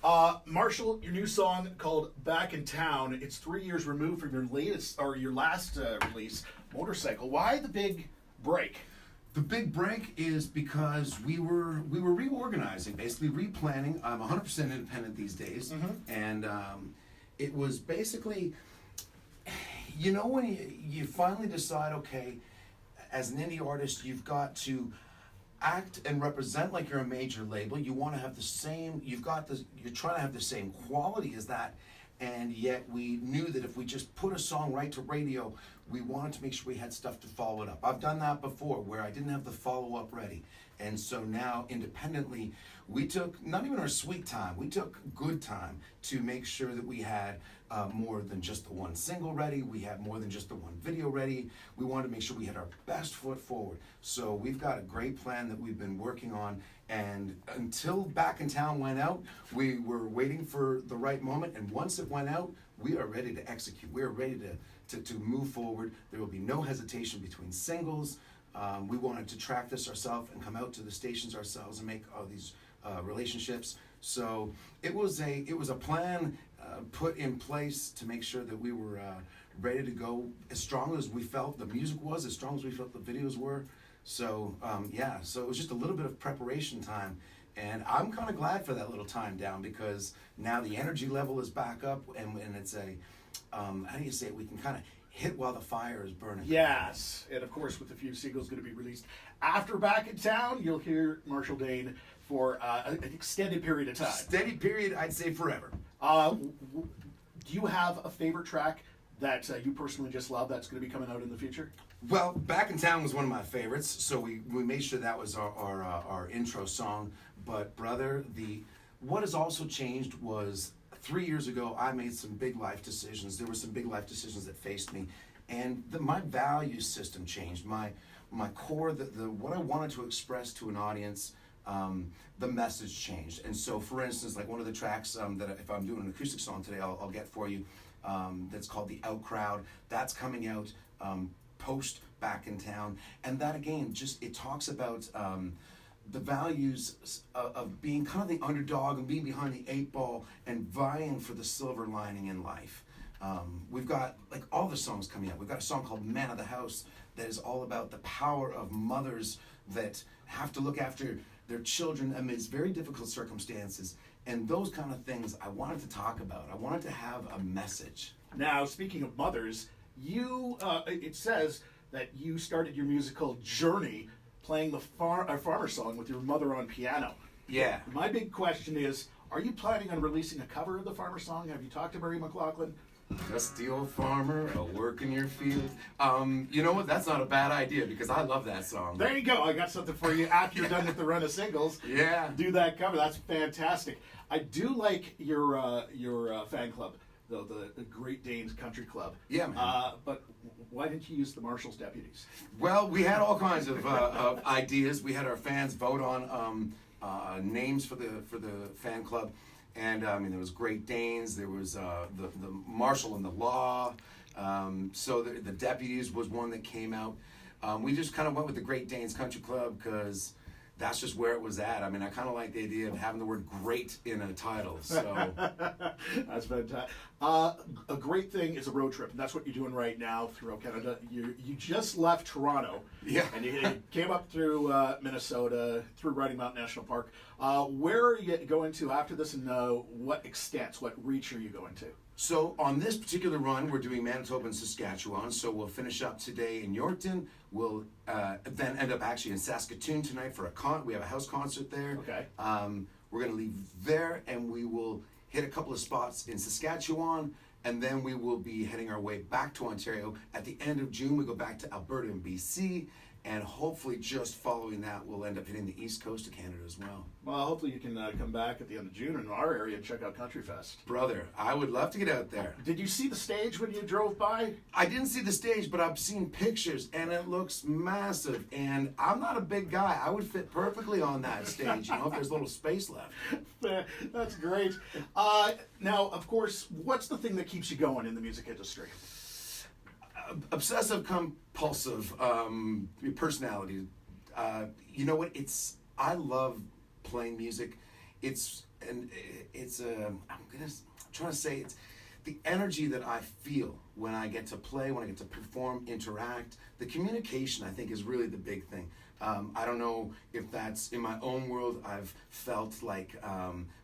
Marshall, your new song called "Back in Town." It's 3 years removed from your latest or your last release, "Motorcycle." Why the big break? The big break is because we were reorganizing, basically replanning. I'm 100% independent these days, and it was basically, when you finally decide, okay, as an indie artist, you've got to act and represent like you're a major label. You want to have the same. You're trying to have the same quality as that. And yet we knew that if we just put a song right to radio, we wanted to make sure we had stuff to follow it up. I've done that before where I didn't have the follow-up ready. And so now independently, we took not even our sweet time, we took good time to make sure that we had more than just the one single ready, we had more than just the one video ready. We wanted to make sure we had our best foot forward. So we've got a great plan that we've been working on, and until Back in Town went out, we were waiting for the right moment, and once it went out, we are ready to execute. We are ready to move forward. There will be no hesitation between singles. We wanted to track this ourselves and come out to the stations ourselves and make all these relationships. So it was a plan put in place to make sure that we were ready to go as strong as we felt the music was, as strong as we felt the videos were. So so it was just a little bit of preparation time, and I'm kind of glad for that little time down, because now the energy level is back up, and it's a how do you say it? We can kind of hit while the fire is burning. Yes, and of course, with a few singles going to be released after Back in Town, you'll hear Marshall Dane for an extended period of time. Steady period, I'd say forever. Do you have a favorite track that you personally just love that's going to be coming out in the future? Well, Back in Town was one of my favorites, so we made sure that was our intro song. But brother, what has also changed was 3 years ago I made some big life decisions. There were some big life decisions that faced me, and my value system changed. My core, what I wanted to express to an audience, the message changed. And so, for instance, like one of the tracks that if I'm doing an acoustic song today, I'll get for you. That's called "The Out Crowd." That's coming out post Back in Town, and that again, it talks about the values of being kind of the underdog and being behind the eight ball and vying for the silver lining in life. We've got like all the songs coming out. We've got a song called "Man of the House" that is all about the power of mothers that have to look after their children amidst very difficult circumstances. And those kind of things I wanted to talk about. I wanted to have a message. Now, speaking of mothers, it says that you started your musical journey playing the farmer song with your mother on piano. Yeah. My big question is, are you planning on releasing a cover of the farmer song? Have you talked to Murray McLaughlin? Dusty old farmer, I'll work in your field. You know what? That's not a bad idea, because I love that song. There you go. I got something for you after you're done with the run of singles. Yeah. Do that cover. That's fantastic. I do like your fan club, though, the Great Danes Country Club. Yeah, man. But why didn't you use the Marshall's deputies? Well, we had all kinds of ideas. We had our fans vote on names for the fan club. And I mean, there was Great Danes, there was the Marshall and the Law. So the deputies was one that came out. We just kind of went with the Great Danes Country Club because that's just where it was at. I mean, I kind of like the idea of having the word "great" in a title. So that's fantastic. A great thing is a road trip, and that's what you're doing right now throughout Canada. You just left Toronto, yeah, and you came up through Minnesota, through Riding Mountain National Park. Where are you going to after this, and what extents, what reach are you going to? So on this particular run, we're doing Manitoba and Saskatchewan. So we'll finish up today in Yorkton. We'll then end up actually in Saskatoon tonight for we have a house concert there. Okay. We're going to leave there, and we will hit a couple of spots in Saskatchewan, and then we will be heading our way back to Ontario. At the end of June, we go back to Alberta and BC, and hopefully just following that, we'll end up hitting the east coast of Canada as well. Well, hopefully you can come back at the end of June in our area and check out Country Fest. Brother, I would love to get out there. Did you see the stage when you drove by? I didn't see the stage, but I've seen pictures, and it looks massive. And I'm not a big guy. I would fit perfectly on that stage, if there's a little space left. That's great. Now, of course, what's the thing that keeps you going in the music industry? Obsessive compulsive personality. You know what? I love playing music. It's trying to say it's the energy that I feel when I get to play, when I get to perform, interact. The communication, I think, is really the big thing. I don't know if that's in my own world. I've felt like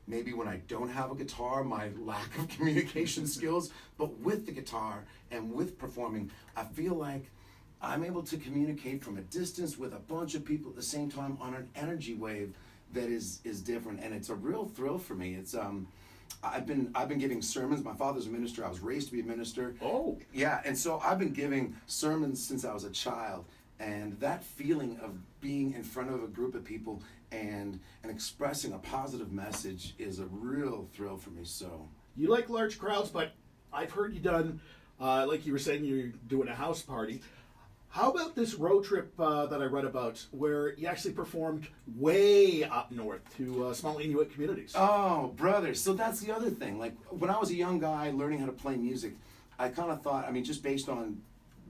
maybe when I don't have a guitar, my lack of communication skills, but with the guitar and with performing, I feel like I'm able to communicate from a distance with a bunch of people at the same time on an energy wave that is different, and it's a real thrill for me. It's I've been giving sermons. My father's a minister. I was raised to be a minister. Oh. Yeah, and so I've been giving sermons since I was a child, and that feeling of being in front of a group of people and expressing a positive message is a real thrill for me. So You like large crowds, but I've heard you done, like you were saying, you're doing a house party. How about this road trip that I read about, where you actually performed way up north to small Inuit communities? Oh, brother. So that's the other thing. Like, when I was a young guy learning how to play music, I kind of thought, I mean, just based on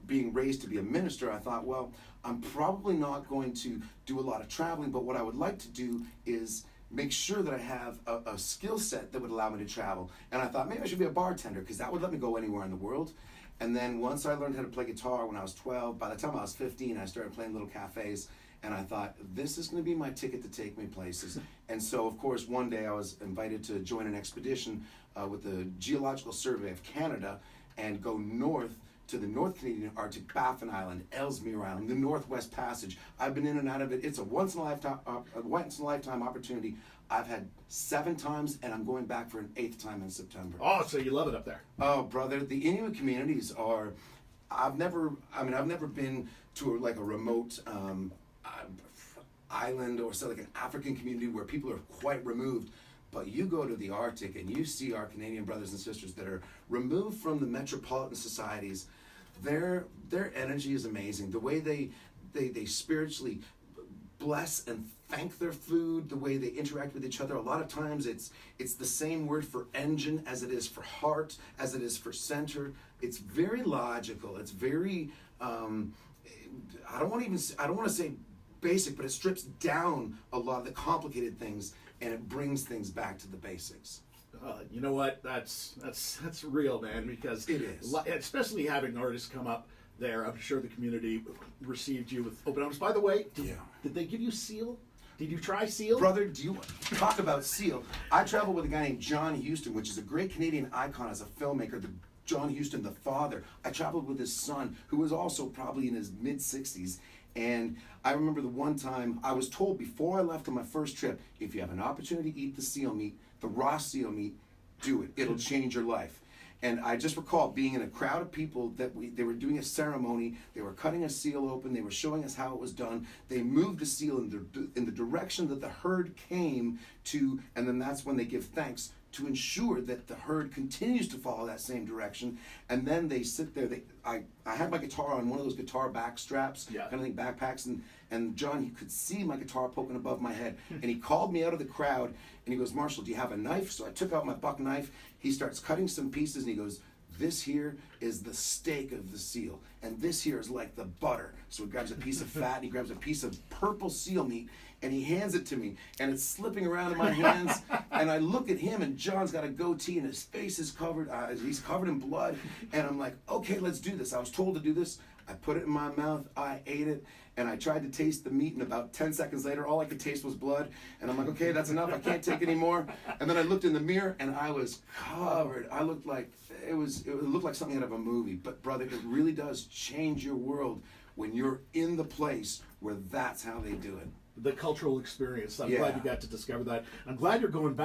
being raised to be a minister, I thought, well, I'm probably not going to do a lot of traveling, but what I would like to do is make sure that I have a skill set that would allow me to travel. And I thought maybe I should be a bartender, because that would let me go anywhere in the world. And then once I learned how to play guitar when I was 12, by the time I was 15, I started playing little cafes, and I thought, this is going to be my ticket to take me places. And so, of course, one day I was invited to join an expedition with the Geological Survey of Canada and go north to the North Canadian Arctic, Dauphin Island, Ellesmere Island, the Northwest Passage. I've been in and out of it. It's a once-in-a-lifetime opportunity. I've had 7 times, and I'm going back for an 8th time in September. Oh, so you love it up there. Oh, brother, the Inuit communities are. I've never been to like a remote island or so, like an African community where people are quite removed. But you go to the Arctic and you see our Canadian brothers and sisters that are removed from the metropolitan societies. Their energy is amazing. The way they spiritually bless and thank their food, the way they interact with each other. A lot of times it's the same word for engine as it is for heart, as it is for center. It's very logical. It's very I don't want to say basic, but it strips down a lot of the complicated things and it brings things back to the basics. You know what? That's real, man. Because it is, especially having artists come up there. I'm sure the community received you with open arms. By the way, did they give you seal? Did you try seal? Brother, do you talk about seal? I traveled with a guy named John Huston, which is a great Canadian icon as a filmmaker. John Huston, the father. I traveled with his son, who was also probably in his mid-60s. And I remember the one time I was told before I left on my first trip, if you have an opportunity to eat the seal meat, the raw seal meat, do it. It'll change your life. And I just recall being in a crowd of people that they were doing a ceremony. They were cutting a seal open. They were showing us how it was done. They moved the seal in the direction that the herd came to, and then that's when they give thanks to ensure that the herd continues to follow that same direction. And then they sit there. I had my guitar on one of those guitar back straps, kind of thing, backpacks, and John, he could see my guitar poking above my head. And he called me out of the crowd, and he goes, "Marshall, do you have a knife?" So I took out my buck knife. He starts cutting some pieces, and he goes, "This here is the steak of the seal, and this here is like the butter." So he grabs a piece of fat, and he grabs a piece of purple seal meat, and he hands it to me, and it's slipping around in my hands, and I look at him, and John's got a goatee, and his face is covered, he's covered in blood, and I'm like, okay, let's do this. I was told to do this. I put it in my mouth, I ate it, and I tried to taste the meat, and about 10 seconds later, all I could taste was blood, and I'm like, okay, that's enough, I can't take any more. And then I looked in the mirror, and I was covered. I looked like, it looked like something out of a movie. But brother, it really does change your world when you're in the place where that's how they do it. The cultural experience. I'm glad you got to discover that. I'm glad you're going back.